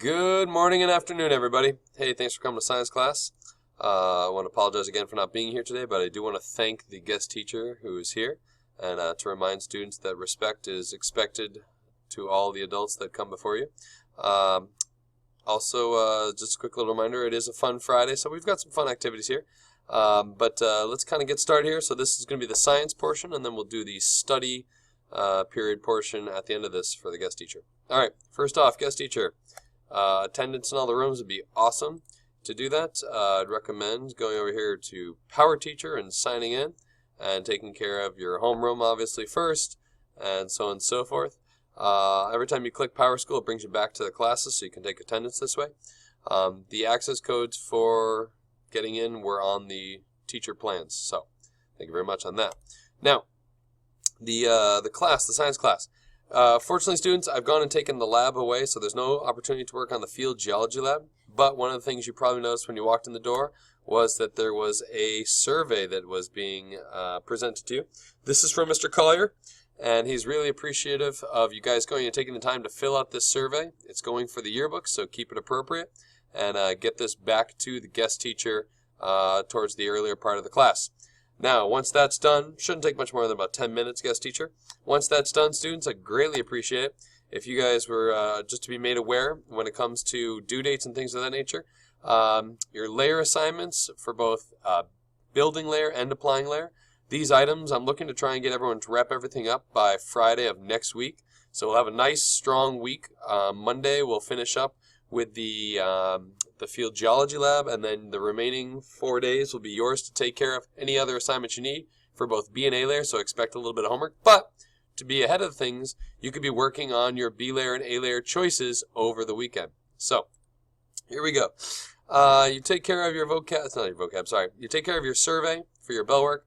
Good morning and afternoon, everybody. Hey, thanks for coming to science class. I want to apologize again for not being here today, but I do want to thank the guest teacher who is here and to remind students that respect is expected to all the adults that come before you. Also, just a quick little reminder, it is a fun Friday, so we've got some fun activities here. But let's kind of get started here. So this is going to be the science portion, and then we'll do the study period portion at the end of this for the guest teacher. All right, first off, guest teacher. Attendance in all the rooms would be awesome. To do that, I'd recommend going over here to Power Teacher and signing in and taking care of your homeroom, obviously, first, and so on and so forth. Every time you click Power School, it brings you back to the classes so you can take attendance this way. The access codes for getting in were on the teacher plans, so thank you very much on that. Now, the science class. Fortunately, students, I've gone and taken the lab away, so there's no opportunity to work on the field geology lab. But one of the things you probably noticed when you walked in the door was that there was a survey that was being presented to you. This is from Mr. Collier, and he's really appreciative of you guys going and taking the time to fill out this survey. It's going for the yearbook, so keep it appropriate, and get this back to the guest teacher towards the earlier part of the class. Now, once that's done, shouldn't take much more than about 10 minutes, guest teacher. Once that's done, students, I greatly appreciate it if you guys were just to be made aware when it comes to due dates and things of that nature. Your layer assignments for both building layer and applying layer. These items, I'm looking to try and get everyone to wrap everything up by Friday of next week. So we'll have a nice, strong week. Monday, we'll finish up with the field geology lab, and then the remaining 4 days will be yours to take care of any other assignments you need for both B and A layer, so expect a little bit of homework. But to be ahead of things, you could be working on your B layer and A layer choices over the weekend. So, here we go. You take care of your vocab, it's not your vocab, sorry. You take care of your survey for your bell work.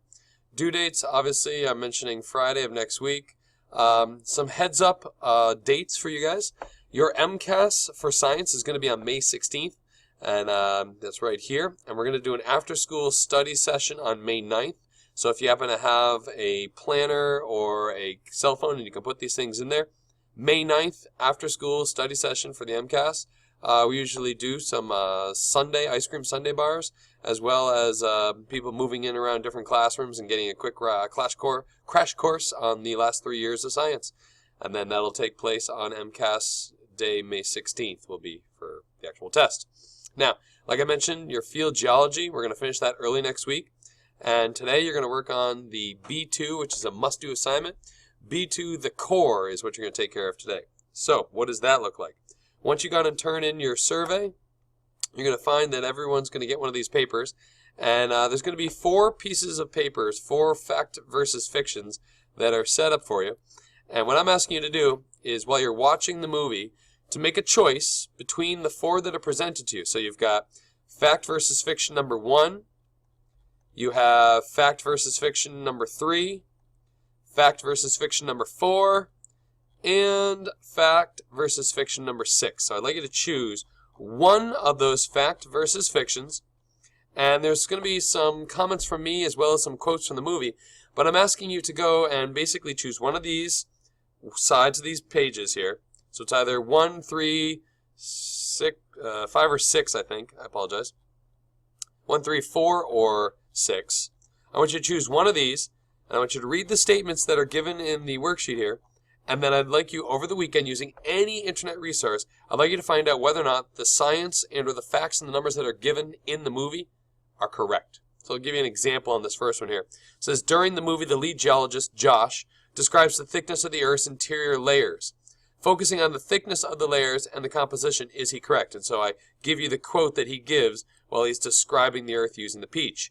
Due dates, obviously, I'm mentioning Friday of next week. Some heads up dates for you guys. Your MCAS for science is going to be on May 16th. And that's right here. And we're going to do an after-school study session on May 9th. So if you happen to have a planner or a cell phone and you can put these things in there, May 9th, after-school study session for the MCAS. We usually do some ice cream sundae bars, as well as people moving in around different classrooms and getting a quick crash course on the last 3 years of science. And then that'll take place on MCAS Day, May 16th, will be for the actual test. Now, like I mentioned, your field geology, we're going to finish that early next week. And today you're going to work on the B2, which is a must-do assignment. B2, the core, is what you're going to take care of today. So, what does that look like? Once you got and turn in your survey, you're going to find that everyone's going to get one of these papers. And there's going to be 4 pieces of papers, 4 fact versus fictions that are set up for you. And what I'm asking you to do is, while you're watching the movie, to make a choice between the 4 that are presented to you. So you've got fact versus fiction number 1, you have fact versus fiction number 3, fact versus fiction number 4, and fact versus fiction number 6. So I'd like you to choose one of those fact versus fictions, and there's going to be some comments from me as well as some quotes from the movie, but I'm asking you to go and basically choose one of these sides of these pages here. So it's either 1, 3, 6, 5 or 6, I think. I apologize. 1, 3, 4, or 6. I want you to choose one of these, and I want you to read the statements that are given in the worksheet here, and then I'd like you, over the weekend, using any internet resource, I'd like you to find out whether or not the science and or the facts and the numbers that are given in the movie are correct. So I'll give you an example on this first one here. It says, during the movie, the lead geologist, Josh, describes the thickness of the Earth's interior layers. Focusing on the thickness of the layers and the composition, is he correct? And so I give you the quote that he gives while he's describing the Earth using the peach.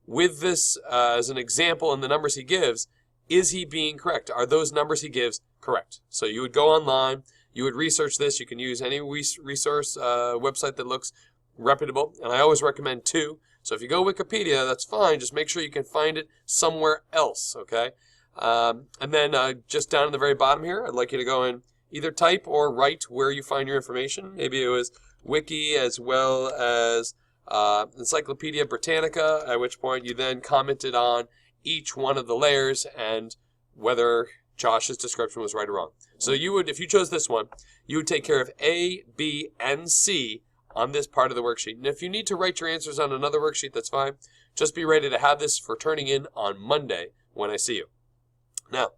With this as an example and the numbers he gives, is he being correct? Are those numbers he gives correct? So you would go online, you would research this. You can use any resource website that looks reputable, and I always recommend 2. So if you go Wikipedia, that's fine. Just make sure you can find it somewhere else, okay? And then just down at the very bottom here, I'd like you to go in, either type or write where you find your information. Maybe it was Wiki as well as Encyclopedia Britannica, at which point you then commented on each one of the layers and whether Josh's description was right or wrong. So you would, if you chose this one, you would take care of A, B, and C on this part of the worksheet. And if you need to write your answers on another worksheet, that's fine. Just be ready to have this for turning in on Monday when I see you. Now,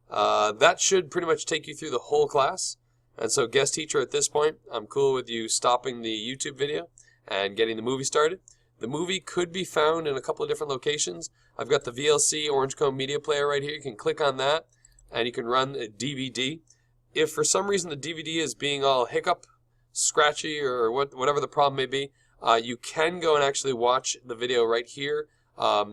that should pretty much take you through the whole class. And so, guest teacher, at this point, I'm cool with you stopping the YouTube video and getting the movie started. The movie could be found in a couple of different locations. I've got the VLC Orange Cone Media Player right here. You can click on that, and you can run a DVD. If for some reason the DVD is being all hiccup, scratchy, or whatever the problem may be, you can go and actually watch the video right here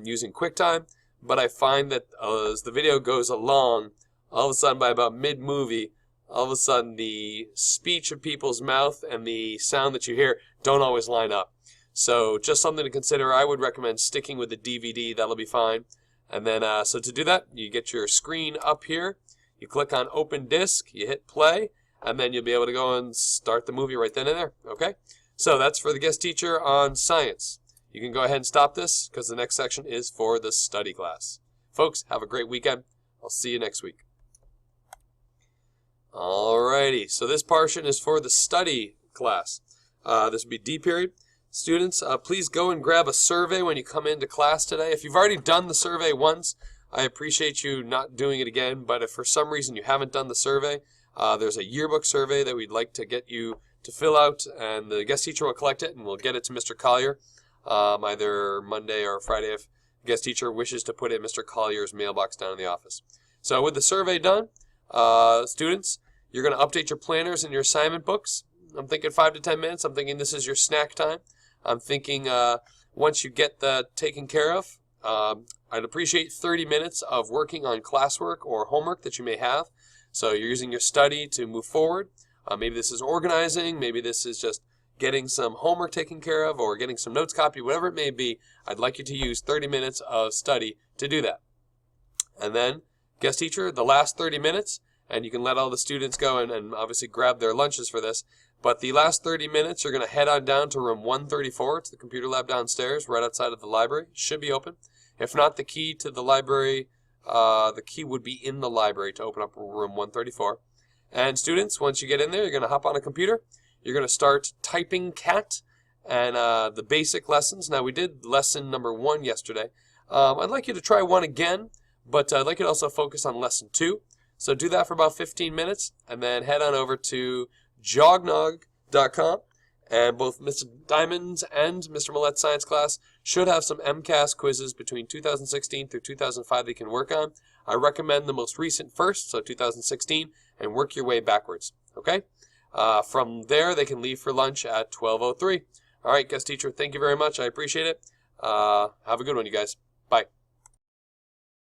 using QuickTime. But I find that as the video goes along, all of a sudden by about mid-movie, all of a sudden the speech of people's mouth and the sound that you hear don't always line up. So just something to consider. I would recommend sticking with the DVD. That'll be fine. And then, so to do that, you get your screen up here. You click on Open Disc. You hit play. And then you'll be able to go and start the movie right then and there. Okay? So that's for the guest teacher on science. You can go ahead and stop this because the next section is for the study class. Folks, have a great weekend. I'll see you next week. Alrighty, so this portion is for the study class. This will be D period. Students, please go and grab a survey when you come into class today. If you've already done the survey once, I appreciate you not doing it again, but if for some reason you haven't done the survey, there's a yearbook survey that we'd like to get you to fill out, and the guest teacher will collect it, and we'll get it to Mr. Collier either Monday or Friday if the guest teacher wishes to put it in Mr. Collier's mailbox down in the office. So with the survey done, students, you're going to update your planners and your assignment books. I'm thinking 5 to 10 minutes. I'm thinking this is your snack time. I'm thinking once you get that taken care of, I'd appreciate 30 minutes of working on classwork or homework that you may have. So you're using your study to move forward. Maybe this is organizing. Maybe this is just getting some homework taken care of or getting some notes copied, whatever it may be. I'd like you to use 30 minutes of study to do that. And then, guest teacher, the last 30 minutes, and you can let all the students go and obviously grab their lunches for this. But the last 30 minutes, you're going to head on down to room 134. It's the computer lab downstairs, right outside of the library. It should be open. If not, the key to the library, the key would be in the library to open up room 134. And students, once you get in there, you're going to hop on a computer. You're going to start typing CAT and the basic lessons. Now, we did lesson number 1 yesterday. I'd like you to try 1 again, but I'd like you to also focus on lesson 2. So do that for about 15 minutes, and then head on over to jognog.com, and both Mr. Diamond's and Mr. Mullett's science class should have some MCAS quizzes between 2016 through 2005 that you can work on. I recommend the most recent first, so 2016, and work your way backwards, okay? From there, they can leave for lunch at 12:03. All right, guest teacher, thank you very much. I appreciate it. Have a good one, you guys. Bye.